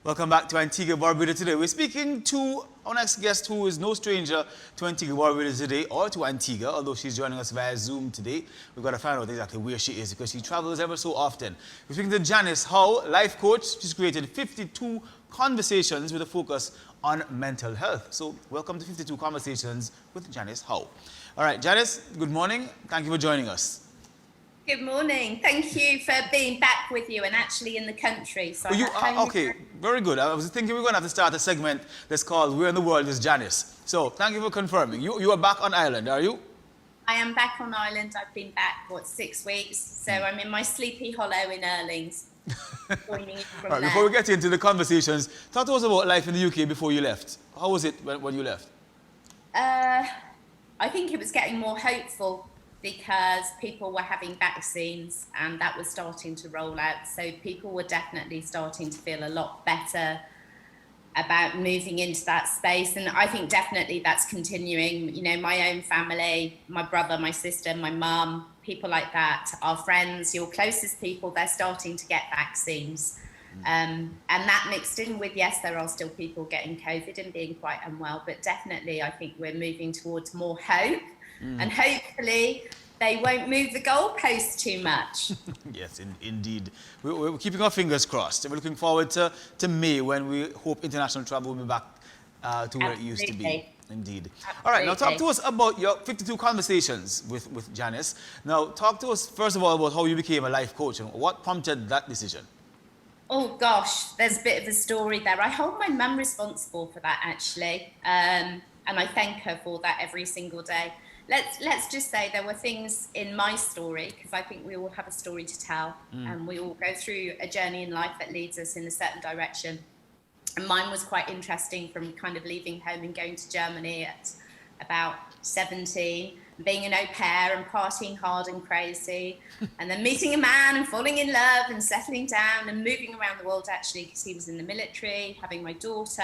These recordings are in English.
Welcome back to Antigua Barbuda today. We're speaking to our next guest, who is no stranger to Antigua Barbuda today, or to Antigua, although she's joining us via Zoom today. We've got to find out exactly where she is because she travels ever so often. We're speaking to Janis Hough, life coach. She's created 52 conversations with a focus on mental health. So welcome to 52 Conversations with Janis Hough. All right, Janis, good morning. Thank you for joining us. Good morning. Thank you for being back with you and actually in the country. So okay, very good. I was thinking we're going to have to start a segment that's called Where in the World is Janis? So thank you for confirming. You are back on island, are you? I am back on island. I've been back, 6 weeks? So I'm in my sleepy hollow in Erlings. All right, before we get into the conversations, talk to us about life in the UK before you left. How was it when you left? I think it was getting more hopeful because people were having vaccines and that was starting to roll out. So people were definitely starting to feel a lot better about moving into that space. And I think definitely that's continuing. You know, my own family, my brother, my sister, my mum, people like that, our friends, your closest people, they're starting to get vaccines. And that mixed in with, yes, there are still people getting COVID and being quite unwell, but definitely I think we're moving towards more hope. And hopefully they won't move the goalposts too much. Yes, indeed. We're keeping our fingers crossed. We're looking forward to May when we hope international travel will be back to where it used to be. Indeed. Absolutely. All right, now talk to us about your 52 conversations with Janis. Now, talk to us, first of all, about how you became a life coach and what prompted that decision. Oh, gosh, there's a bit of a story there. I hold my mum responsible for that, actually, and I thank her for that every single day. Let's just say there were things in my story, because I think we all have a story to tell, and we all go through a journey in life that leads us in a certain direction. And mine was quite interesting, from kind of leaving home and going to Germany at about 17, being an au pair and partying hard and crazy, and then meeting a man and falling in love and settling down and moving around the world, actually, because he was in the military, having my daughter.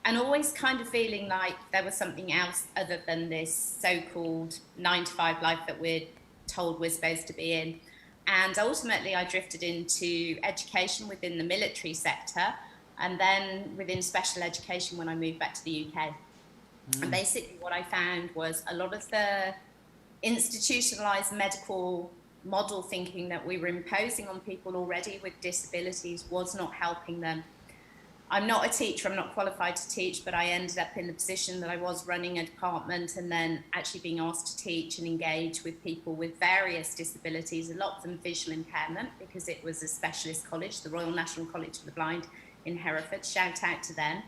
And always kind of feeling like there was something else other than this so-called 9-to-5 life that we're told we're supposed to be in. And ultimately, I drifted into education within the military sector, and then within special education when I moved back to the UK. And basically what I found was a lot of the institutionalized medical model thinking that we were imposing on people already with disabilities was not helping them. I'm not a teacher, I'm not qualified to teach, but I ended up in the position that I was running a department and then actually being asked to teach and engage with people with various disabilities, a lot of them visual impairment, because it was a specialist college, the Royal National College for the Blind in Hereford, shout out to them.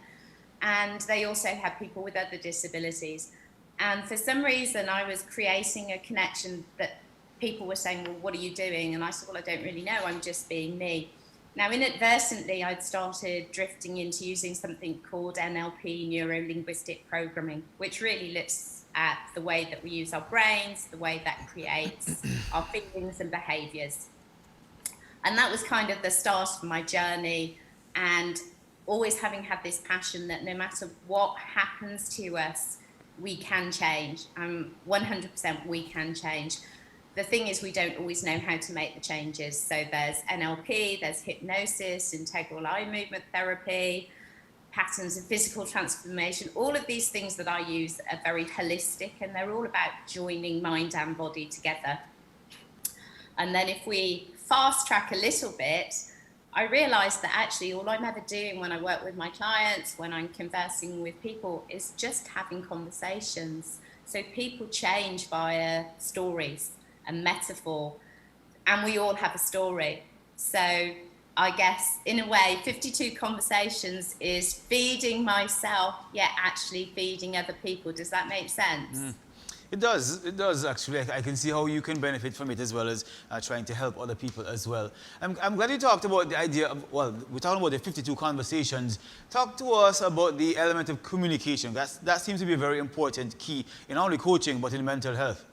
And they also had people with other disabilities. And for some reason, I was creating a connection that people were saying, well, what are you doing? And I said, well, I don't really know, I'm just being me. Now, inadvertently, I'd started drifting into using something called NLP, neuro-linguistic programming, which really looks at the way that we use our brains, the way that creates our feelings and behaviors. And that was kind of the start of my journey, and always having had this passion that no matter what happens to us, we can change. 100% we can change. The thing is, we don't always know how to make the changes. So there's NLP, there's hypnosis, integral eye movement therapy, patterns of physical transformation. All of these things that I use are very holistic, and they're all about joining mind and body together. And then if we fast track a little bit, I realized that actually all I'm ever doing when I work with my clients, when I'm conversing with people, is just having conversations. So people change via stories and metaphor, and we all have a story. So I guess in a way 52 conversations is feeding myself, yet actually feeding other people. Does that make sense? It does actually. I can see how you can benefit from it, as well as trying to help other people as well. I'm glad you talked about the idea of, well, we're talking about the 52 conversations. Talk to us about the element of communication. That seems to be a very important key in not only coaching, but in mental health.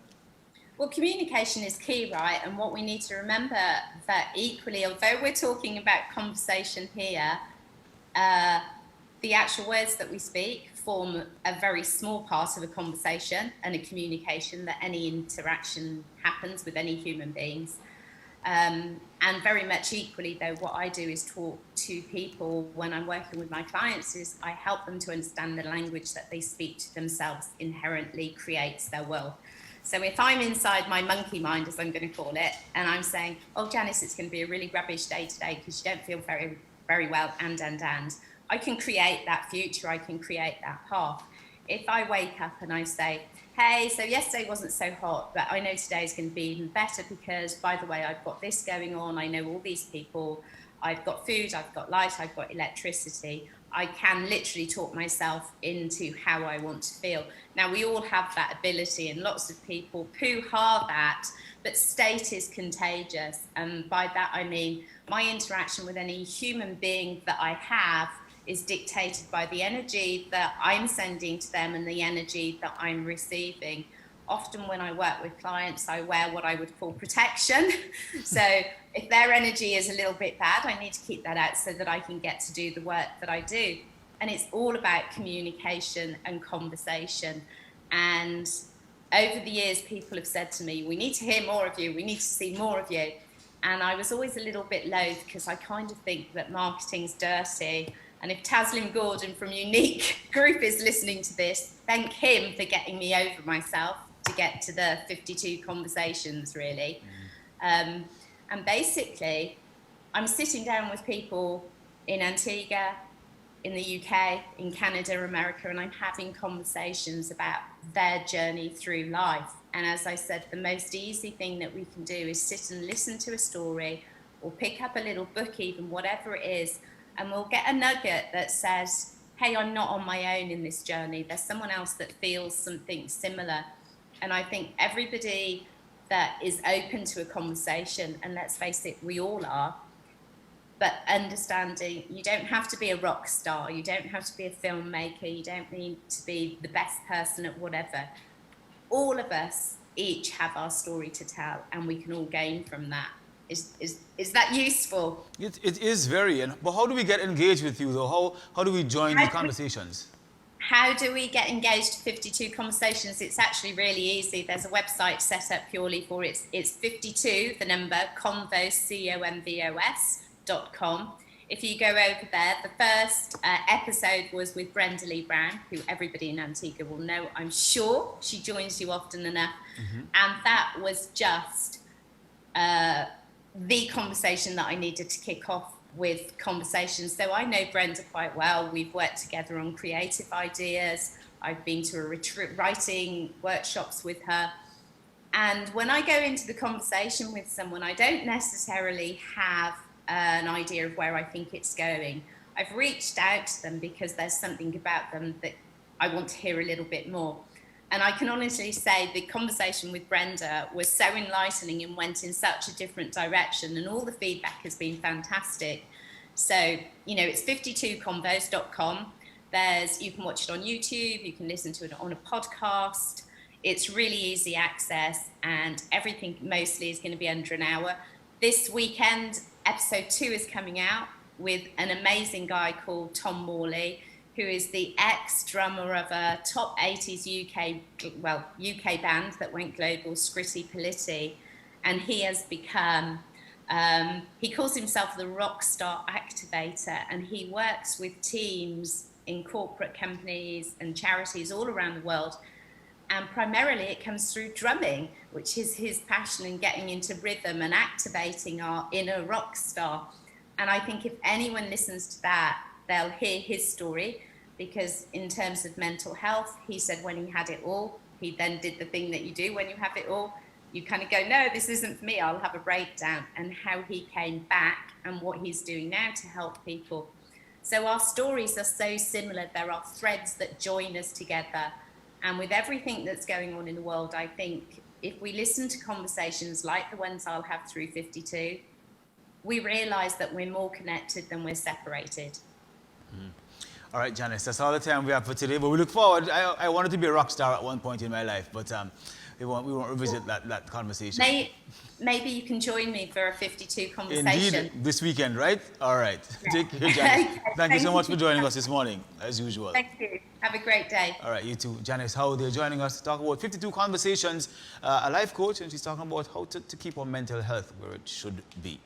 Well, communication is key, right? And what we need to remember that equally, although we're talking about conversation here, the actual words that we speak form a very small part of a conversation and a communication that any interaction happens with any human beings. And And very much equally, though, what I do is talk to people when I'm working with my clients is I help them to understand the language that they speak to themselves inherently creates their world. So if I'm inside my monkey mind, as I'm going to call it, and I'm saying, oh, Janice, it's going to be a really rubbish day today because you don't feel very, very well, and, I can create that future, I can create that path. If I wake up and I say, hey, so yesterday wasn't so hot, but I know today's going to be even better because, by the way, I've got this going on, I know all these people, I've got food, I've got light, I've got electricity. I can literally talk myself into how I want to feel. Now, we all have that ability, and lots of people poo-ha that, but state is contagious. And by that, I mean my interaction with any human being that I have is dictated by the energy that I'm sending to them and the energy that I'm receiving. Often when I work with clients, I wear what I would call protection. So if their energy is a little bit bad, I need to keep that out so that I can get to do the work that I do. And it's all about communication and conversation. And over the years, people have said to me, we need to hear more of you, we need to see more of you. And I was always a little bit loath because I kind of think that marketing's dirty. And if Taslim Gordon from Unique Group is listening to this, thank him for getting me over myself to get to the 52 conversations, really. And basically, I'm sitting down with people in Antigua, in the UK, in Canada, America, and I'm having conversations about their journey through life. And as I said, the most easy thing that we can do is sit and listen to a story or pick up a little book, even whatever it is, and we'll get a nugget that says, hey, I'm not on my own in this journey. There's someone else that feels something similar. And I think everybody that is open to a conversation, and let's face it, we all are, but understanding you don't have to be a rock star, you don't have to be a filmmaker, you don't need to be the best person at whatever. All of us each have our story to tell, and we can all gain from that. Is that useful? It is very. But how do we get engaged with you, though? How do we join the conversations? How do we get engaged to 52 conversations? It's actually really easy. There's a website set up purely for it. It's 52, the number, convos, convos.com. If you go over there, the first episode was with Brenda Lee Brown, who everybody in Antigua will know, I'm sure. She joins you often enough. Mm-hmm. And that was just the conversation that I needed to kick off with conversations. So I know Brenda quite well. We've worked together on creative ideas. I've been to a writing workshops with her. And when I go into the conversation with someone, I don't necessarily have an idea of where I think it's going. I've reached out to them because there's something about them that I want to hear a little bit more. And I can honestly say the conversation with Brenda was so enlightening and went in such a different direction, and all the feedback has been fantastic. So, it's 52convos.com. You can watch it on YouTube, you can listen to it on a podcast. It's really easy access, and everything mostly is going to be under an hour. This weekend, episode 2 is coming out with an amazing guy called Tom Morley, who is the ex-drummer of a top 80s UK band that went global, Scritti Politti. And he has become, he calls himself the rock star activator, and he works with teams in corporate companies and charities all around the world. And primarily it comes through drumming, which is his passion in getting into rhythm and activating our inner rock star. And I think if anyone listens to that, they'll hear his story, because in terms of mental health, he said when he had it all, he then did the thing that you do when you have it all. You kind of go, no, this isn't for me, I'll have a breakdown, and how he came back and what he's doing now to help people. So our stories are so similar. There are threads that join us together. And with everything that's going on in the world, I think if we listen to conversations like the ones I'll have through 52, we realize that we're more connected than we're separated. Mm. All right, Janice, that's all the time we have for today, but we look forward. I wanted to be a rock star at one point in my life, but we won't revisit that conversation. Maybe you can join me for a 52 conversation. Indeed, this weekend, right? All right. Yeah. Take care, Janice. Thank you so much for joining us this morning, as usual. Thank you. Have a great day. All right, you too. Janis Hough, they're joining us to talk about 52 conversations, a life coach, and she's talking about how to keep our mental health where it should be.